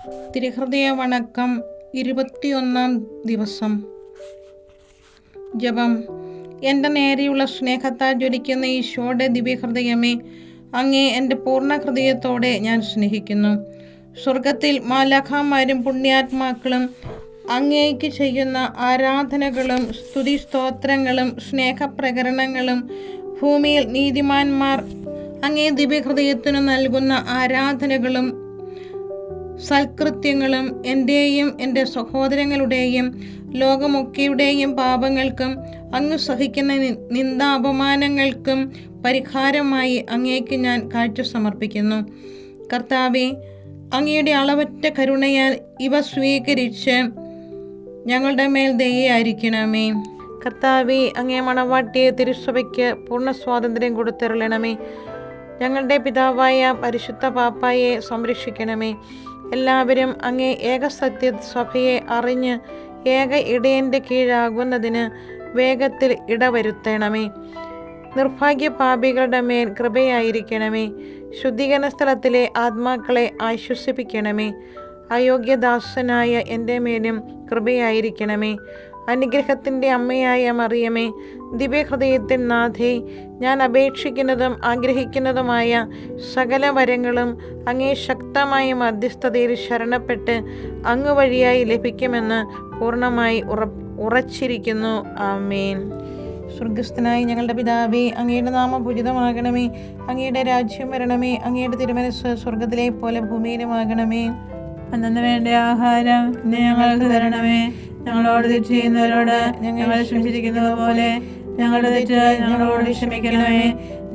തിരുഹൃദയ വണക്കം 21 ദിവസം. ജപം. എൻ്റെ നേരെയുള്ള സ്നേഹത്താൽ ജ്വലിക്കുന്ന ഈശോയുടെ ദിവ്യഹൃദയമേ, അങ്ങേ എൻ്റെ പൂർണ്ണ ഹൃദയത്തോടെ ഞാൻ സ്നേഹിക്കുന്നു. സ്വർഗത്തിൽ മാലാഖമാരും പുണ്യാത്മാക്കളും അങ്ങേക്ക് ചെയ്യുന്ന ആരാധനകളും സ്തുതി സ്തോത്രങ്ങളും സ്നേഹപ്രകരണങ്ങളും, ഭൂമിയിൽ നീതിമാന്മാർ അങ്ങേ ദിവ്യഹൃദയത്തിനു നൽകുന്ന ആരാധനകളും സൽകൃത്യങ്ങളും എൻ്റെയും എൻ്റെ സഹോദരങ്ങളുടെയും ലോകമൊക്കെയുടെയും പാപങ്ങൾക്കും അങ്ങ് സഹിക്കുന്ന നിന്ദാപമാനങ്ങൾക്കും പരിഹാരമായി അങ്ങേക്ക് ഞാൻ കാഴ്ച സമർപ്പിക്കുന്നു. കർത്താവേ, അങ്ങയുടെ അളവറ്റ കരുണയാൽ ഇവ സ്വീകരിച്ച് ഞങ്ങളുടെ മേൽ ദയയായിരിക്കണമേ. കർത്താവേ, അങ്ങേ മണവാട്ടിയെ തിരുസഭയ്ക്ക് പൂർണ്ണ സ്വാതന്ത്ര്യം കൊടുത്തരുളണമേ. ഞങ്ങളുടെ പിതാവായ പരിശുദ്ധ പാപ്പായെ സംരക്ഷിക്കണമേ. എല്ലാവരും അങ്ങേ ഏകസത്യ സഭയെ അറിഞ്ഞ് ഏക ഇടയൻ്റെ കീഴാകുന്നതിന് വേഗത്തിൽ ഇടവരുത്തണമേ. നിർഭാഗ്യ പാപികളുടെ മേൽ കൃപയായിരിക്കണമേ. ശുദ്ധീകരണ സ്ഥലത്തിലെ ആത്മാക്കളെ ആശ്വസിപ്പിക്കണമേ. അയോഗ്യദാസനായ എൻ്റെ മേലും കൃപയായിരിക്കണമേ. അനുഗ്രഹത്തിൻ്റെ അമ്മയായ മറിയമേ, ദിവ്യഹൃദയത്തിൻ നാഥേ, ഞാൻ അപേക്ഷിക്കുന്നതും ആഗ്രഹിക്കുന്നതുമായ സകല വരങ്ങളും അങ്ങേ ശക്തമായ മധ്യസ്ഥതയിൽ ശരണപ്പെട്ട് അങ്ങ് വഴിയായി ലഭിക്കുമെന്ന് പൂർണ്ണമായി ഉറച്ചിരിക്കുന്നു. ആമേൻ. സ്വർഗസ്ഥനായ ഞങ്ങളുടെ പിതാവേ, അങ്ങയുടെ നാമം പൂജിതമാകണമേ. അങ്ങയുടെ രാജ്യം വരണമേ. അങ്ങയുടെ തിരുമനസ്സ് സ്വർഗത്തിലെ പോലെ ഭൂമിയിലുമാകണമേ. അന്നു വേണ്ട ആഹാരം ഇന്ന് ഞങ്ങൾക്ക് തരണമേ. ഞങ്ങളോട് തെറ്റ് ചെയ്യുന്നവരോട് ഞങ്ങൾ ക്ഷമിച്ചിരിക്കുന്നത് പോലെ ഞങ്ങളുടെ തെറ്റ് ഞങ്ങളോട് ക്ഷമിക്കണമേ.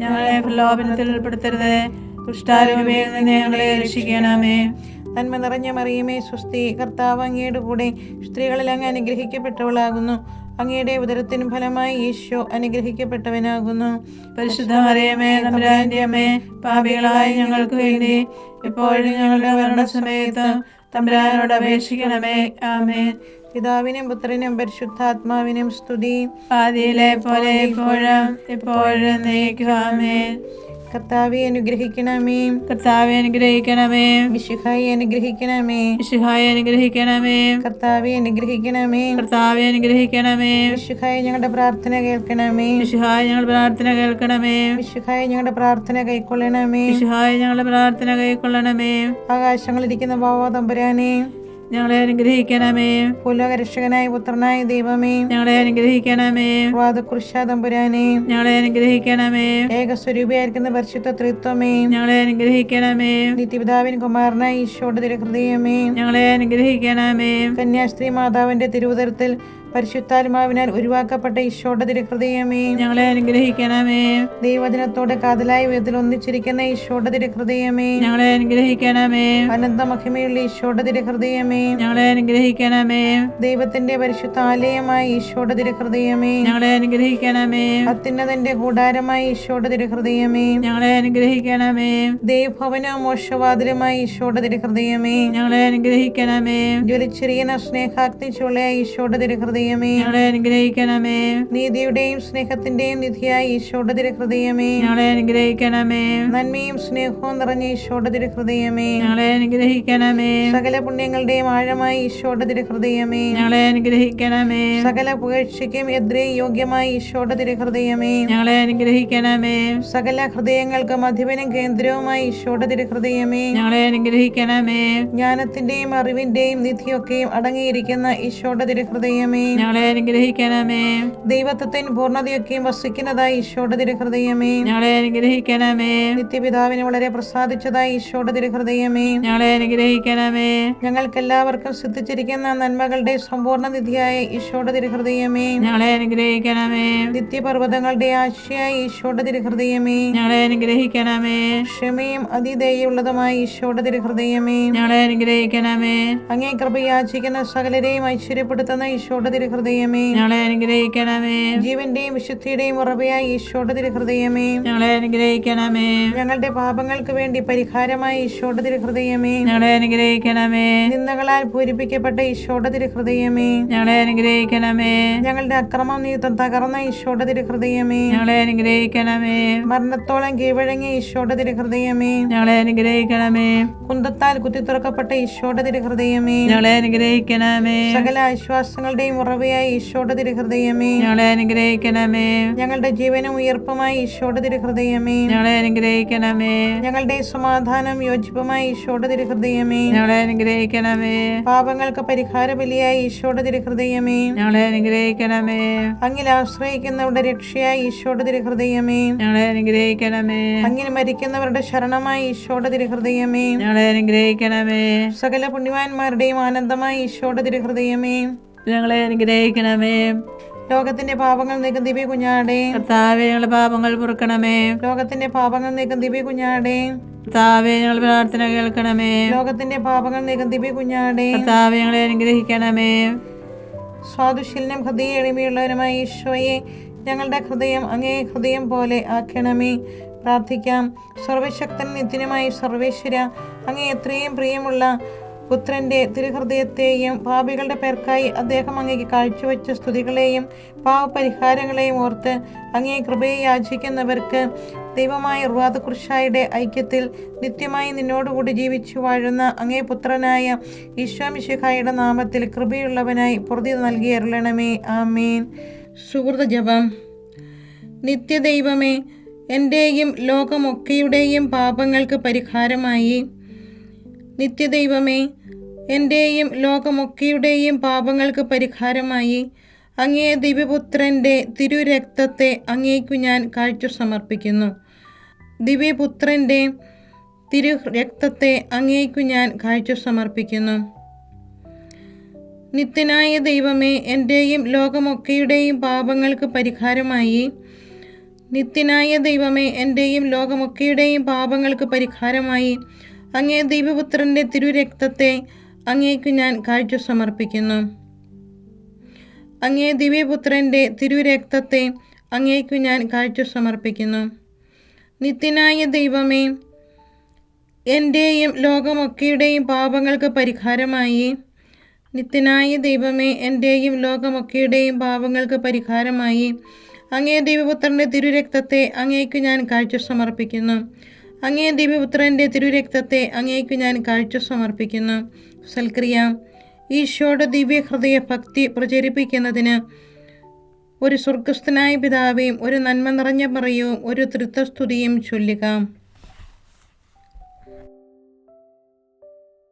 ഞങ്ങളെ പ്രലോഭനത്തിൽ ഉൾപ്പെടുത്തരുത്, ദുഷ്ടാരൂപയിൽ നിന്ന് ഞങ്ങളെ രക്ഷിക്കണമേ. നന്മ നിറഞ്ഞ മറിയമേ, സ്വസ്തി. കർത്താവ് അങ്ങയുടെ കൂടെ സ്ത്രീകളിൽ അങ്ങ് അനുഗ്രഹിക്കപ്പെട്ടവളാകുന്നു. അങ്ങയുടെ ഉദരത്തിനും ഫലമായി ഈശോ അനുഗ്രഹിക്കപ്പെട്ടവനാകുന്നു. പരിശുദ്ധ മറിയമേ, തമ്പുരാന്റെ അമ്മേ, പാപികളായ ഞങ്ങൾക്ക് വേണ്ടി ഇപ്പോഴും ഞങ്ങളുടെ മരണസമയത്ത് തമ്പുരാനോട് അപേക്ഷിക്കണമേ. ആമേൻ. പിതാവിനും പുത്രനും പരിശുദ്ധാത്മാവിനും സ്തുതി. ആദിയിലെ പോലെ ഇപ്പോഴും എപ്പോഴും എന്നേക്കും. ആമേൻ. കർത്താവെ അനുഗ്രഹിക്കണമേ. കർത്താവെ അനുഗ്രഹിക്കണമേ. മിശിഹായെ അനുഗ്രഹിക്കണമേ. മിശിഹായെ അനുഗ്രഹിക്കണമേ. കർത്താവെ അനുഗ്രഹിക്കണമേ. കർത്താവെ അനുഗ്രഹിക്കണമേ. മിശിഹായെ ഞങ്ങളുടെ പ്രാർത്ഥന കേൾക്കണമേ. മിശിഹായെ ഞങ്ങളുടെ പ്രാർത്ഥന കേൾക്കണമേ. മിശിഹായെ ഞങ്ങളുടെ പ്രാർത്ഥന കൈക്കൊള്ളണമേ. മിശിഹായെ ഞങ്ങളുടെ പ്രാർത്ഥന കൈക്കൊള്ളണമേ. ആകാശങ്ങളിരിക്കുന്ന ബാവാ തമ്പുരാനെ, ഞങ്ങളെ അനുഗ്രഹിക്കണമേ. ഭൂലോകരക്ഷകനായ പുത്രനായ ദൈവമേ, ഞങ്ങളെ അനുഗ്രഹിക്കണമേ. വാദകുരിശാ തമ്പുരാനെ, ഞങ്ങളെ അനുഗ്രഹിക്കണമേ. ഏകസ്വരൂപിയായിരിക്കുന്ന പരിശുദ്ധ ത്രിത്വമേ, ഞങ്ങളെ അനുഗ്രഹിക്കണമേ. നിത്യപിതാവിൻ കുമാരനായ ഈശോയുടെ തിരുഹൃദയമേ, ഞങ്ങളെ അനുഗ്രഹിക്കണമേ. കന്യാസ്ത്രീ മാതാവിന്റെ തിരുവുദരത്തിൽ പരിശുദ്ധാത്മാവിനാൽ ഉരുവാക്കപ്പെട്ട ഈശോയുടെ തിരുഹൃദയമേ, ഞങ്ങളെ അനുഗ്രഹിക്കണമേ. ദൈവവചനത്തോടെ കാതലായ വിധത്തിൽ ഒന്നിച്ചിരിക്കുന്ന ഈശോയുടെ തിരുഹൃദയമേ, ഞങ്ങളെ അനുഗ്രഹിക്കണമേ. അനന്ത മഹിമയുള്ള ഈശോയുടെ തിരുഹൃദയമേ, ഞങ്ങളെ അനുഗ്രഹിക്കണമേ. ദൈവത്തിന്റെ പരിശുദ്ധ ആലയമായ ഈശോയുടെ തിരുഹൃദയമേ, ഞങ്ങളെ അനുഗ്രഹിക്കണമേ. അത്യുന്നതന്റെ കൂടാരമായ ഈശോയുടെ തിരുഹൃദയമേ, ഞങ്ങളെ അനുഗ്രഹിക്കണമേ. ദൈവഭവനവും മോക്ഷവാതിലുമായ ഈശോയുടെ തിരുഹൃദയമേ, ഞങ്ങളെ അനുഗ്രഹിക്കണമേ. ജ്വലിച്ചിരിക്കുന്ന സ്നേഹാഗ്നി ചുളയായ ഈശോയുടെ തിരുഹൃദയമേ, ഞങ്ങളെ അനുഗ്രഹിക്കണമേ. നീതിയുടെയും സ്നേഹത്തിന്റെയും നിധിയായ ഈശോയുടെ തിരുഹൃദയമേ, ഞങ്ങളെ അനുഗ്രഹിക്കണമേ. നന്മയും സ്നേഹവും നിറഞ്ഞ ഈശോയുടെ തിരുഹൃദയമേ, ഞങ്ങളെ അനുഗ്രഹിക്കണമേ. സകല പുണ്യങ്ങളുടെയും ആഴമായ ഈശോയുടെ തിരുഹൃദയമേ, ഞങ്ങളെ അനുഗ്രഹിക്കണമേ. സകല പുകഴ്ചയ്ക്കും എതിരെ യോഗ്യമായ ഈശോയുടെ തിരുഹൃദയമേ, ഞങ്ങളെ അനുഗ്രഹിക്കണമേ. സകല ഹൃദയങ്ങൾക്കും അധിപനും കേന്ദ്രവുമായ ഈശോയുടെ തിരുഹൃദയമേ, ഞങ്ങളെ അനുഗ്രഹിക്കണമേ. ജ്ഞാനത്തിന്റെയും അറിവിന്റെയും നിധിയൊക്കെയും അടങ്ങിയിരിക്കുന്ന ഈശോയുടെ തിരുഹൃദയമേ, ഞങ്ങളെ അനുഗ്രഹിക്കണമേ. ദൈവത്വത്തിന് പൂർണ്ണതയൊക്കെയും വസിക്കുന്നതായ ഈശോയുടെ തിരുഹൃദയമേ, ഞങ്ങളെ അനുഗ്രഹിക്കണമേ. നിത്യപിതാവിന് വളരെ പ്രസാദിച്ചതായ ഈശോയുടെ തിരുഹൃദയമേ, ഞങ്ങളെ അനുഗ്രഹിക്കണമേ. ഞങ്ങൾക്കെല്ലാവർക്കും സിദ്ധിച്ചിരിക്കുന്ന നന്മകളുടെ സമ്പൂർണ്ണ നിധിയായ ഈശോയുടെ തിരുഹൃദയമേ, ഞങ്ങളെ അനുഗ്രഹിക്കണമേ. നിത്യപർവ്വതങ്ങളുടെ ആശയായ ഈശോയുടെ തിരുഹൃദയമേ, ഞങ്ങളെ അനുഗ്രഹിക്കണമേ. ക്ഷമയും അതിദയുള്ള ഈശോയുടെ തിരുഹൃദയമേ, ഞങ്ങളെ അനുഗ്രഹിക്കണമേ. അങ്ങേ കൃപയാചിക്കുന്ന സകലരെയും ഐശ്വര്യപ്പെടുത്തുന്ന ഈശോയുടെ തിരുഹൃദയമേ, ഞങ്ങളെ അനുഗ്രഹിക്കണമേ. ജീവന്റെയും വിശുദ്ധിയുടെയും ഉറവയായ ഈശോയുടെ തിരുഹൃദയമേ, ഞങ്ങളെ അനുഗ്രഹിക്കണമേ. ഞങ്ങളുടെ പാപങ്ങൾക്ക് വേണ്ടി പരിഹാരമായ ഈശോയുടെ തിരുഹൃദയമേ, ഞങ്ങളെ അനുഗ്രഹിക്കണമേ. നിന്ദകളാൽ പൂരിപ്പിക്കപ്പെട്ട ഈശോയുടെ തിരുഹൃദയമേ, ഞങ്ങളെ അനുഗ്രഹിക്കണമേ. ഞങ്ങളുടെ അക്രമം നിമിത്തം തകർന്ന ഈശോയുടെ തിരുഹൃദയമേ, ഞങ്ങളെ അനുഗ്രഹിക്കണമേ. മരണത്തോളം കീഴടങ്ങിയ ഈശോയുടെ തിരുഹൃദയമേ, ഞങ്ങളെ അനുഗ്രഹിക്കണമേ. കുന്തത്താൽ കുത്തിത്തുറക്കപ്പെട്ട ഈശോയുടെ തിരുഹൃദയമേ, ഞങ്ങളെ അനുഗ്രഹിക്കണമേ. സകല ആശ്വാസങ്ങളുടെയും ഉറവയായ ഈശോയുടെ തിരുഹൃദയമേ, ഞങ്ങളെ അനുഗ്രഹിക്കണമേ. ഞങ്ങളുടെ ജീവനും ഉയർപ്പുമായ ഈശോയുടെ തിരുഹൃദയമേ, ഞങ്ങളെ അനുഗ്രഹിക്കണമേ. ഞങ്ങളുടെ സമാധാനം യോജിപ്പുമായ ഈശോയുടെ തിരുഹൃദയമേ, ഞങ്ങളെ അനുഗ്രഹിക്കണമേ. പാപങ്ങൾക്ക് പരിഹാര ബലിയായ ഈശോയുടെ തിരുഹൃദയമേ, ഞങ്ങളെ അനുഗ്രഹിക്കണമേ. അങ്ങിൽ ആശ്രയിക്കുന്നവരുടെ രക്ഷയായ ഈശോയുടെ തിരുഹൃദയമേ, ഞങ്ങളെ അനുഗ്രഹിക്കണമേ. അങ്ങിൽ മരിക്കുന്നവരുടെ ശരണമായ ഈശോയുടെ തിരുഹൃദയമേ, ഞങ്ങളെ അനുഗ്രഹിക്കണമേ. സകല പുണ്യവാന്മാരുടെയും ആനന്ദമായ ഈശോയുടെ തിരുഹൃദയമേ, ഞങ്ങളെ അനുഗ്രഹിക്കണമേ. ലോകത്തിന്റെ പാപങ്ങൾ നീക്കും ദിവ്യ കുഞ്ഞാടേ, കർത്താവേ, ഞങ്ങളുടെ പാപങ്ങൾ പൊറുക്കണമേ. ലോകത്തിന്റെ പാപങ്ങൾ നീക്കും ദിവ്യ കുഞ്ഞാടേ, കർത്താവേ, ഞങ്ങളുടെ പ്രാർത്ഥന കേൾക്കണമേ. ലോകത്തിന്റെ പാപങ്ങൾ നീക്കും ദിവ്യ കുഞ്ഞാടേ, കർത്താവേ, ഞങ്ങളെ അനുഗ്രഹിക്കണമേ. സ്വാദുശീലനം ഹൃദയ എളിമയുള്ളവനുമായ ഈശോയെ, ഞങ്ങളുടെ ഹൃദയം അങ്ങേ ഹൃദയം പോലെ ആക്കണമേ. പ്രാർത്ഥിക്കാം. സർവശക്തൻ നിത്യനുമായ സർവേശ്വര, അങ്ങേ എത്രയും പ്രിയമുള്ള പുത്രന്റെ തിരുഹൃദയത്തെയും പാപികളുടെ പേർക്കായി അദ്ദേഹം അങ്ങേക്ക് കാഴ്ചവെച്ച സ്തുതികളെയും പാവപരിഹാരങ്ങളെയും ഓർത്ത് അങ്ങേ കൃപയെ യാചിക്കുന്നവർക്ക് ദൈവമായ റുവാദകുർശായുടെ ഐക്യത്തിൽ നിത്യമായി നിന്നോടുകൂടി ജീവിച്ചു വാഴുന്ന അങ്ങേ പുത്രനായ ഈശോ മിശിഹായുടെ നാമത്തിൽ കൃപയുള്ളവനായി പൊറുതി നൽകി അരുളണമേ. ആമേൻ. സുഹൃത ജപം. നിത്യദൈവമേ, എൻ്റെയും ലോകമൊക്കെയുടെയും പാപങ്ങൾക്ക് പരിഹാരമായി, നിത്യദൈവമേ, എൻ്റെയും ലോകമൊക്കെയുടെയും പാപങ്ങൾക്ക് പരിഹാരമായി അങ്ങേ ദിവ്യപുത്രൻ്റെ തിരുരക്തത്തെ അങ്ങേക്കു ഞാൻ കാഴ്ച സമർപ്പിക്കുന്നു. ദിവ്യപുത്രൻ്റെ തിരുരക്തത്തെ അങ്ങേക്കു ഞാൻ കാഴ്ച സമർപ്പിക്കുന്നു. നിത്യനായ ദൈവമേ, എൻ്റെയും ലോകമൊക്കെയുടെയും പാപങ്ങൾക്ക് പരിഹാരമായി, നിത്യനായ ദൈവമേ, എൻ്റെയും ലോകമൊക്കെയുടെയും പാപങ്ങൾക്ക് പരിഹാരമായി അങ്ങേ ദിവ്യപുത്രൻ്റെ തിരുരക്തത്തെ അങ്ങേക്കു ഞാൻ കാഴ്ച സമർപ്പിക്കുന്നു. അങ്ങേ ദിവ്യപുത്രൻ്റെ തിരുരക്തത്തെ അങ്ങേക്കു ഞാൻ കാഴ്ച സമർപ്പിക്കുന്നു. നിത്യനായ ദൈവമേ, എൻ്റെയും ലോകമൊക്കെയുടെയും പാപങ്ങൾക്ക് പരിഹാരമായി, നിത്യനായ ദൈവമേ, എൻ്റെയും ലോകമൊക്കെയുടെയും പാപങ്ങൾക്ക് പരിഹാരമായി അങ്ങേ ദിവ്യപുത്രൻ്റെ തിരുരക്തത്തെ അങ്ങേക്കു ഞാൻ കാഴ്ച സമർപ്പിക്കുന്നു. അങ്ങേ ദിവ്യപുത്രൻ്റെ തിരുരക്തത്തെ അങ്ങേക്കു ഞാൻ കാഴ്ച സമർപ്പിക്കുന്നു. സൽക്രിയ. ഈശോയുടെ ദിവ്യഹൃദയ ഭക്തി പ്രചരിപ്പിക്കുന്നതിന് ഒരു സ്വർഗസ്ഥനായ പിതാവേയും ഒരു നന്മ നിറഞ്ഞ മറിയവും ഒരു തൃത്വസ്തുതിയും ചൊല്ലുക.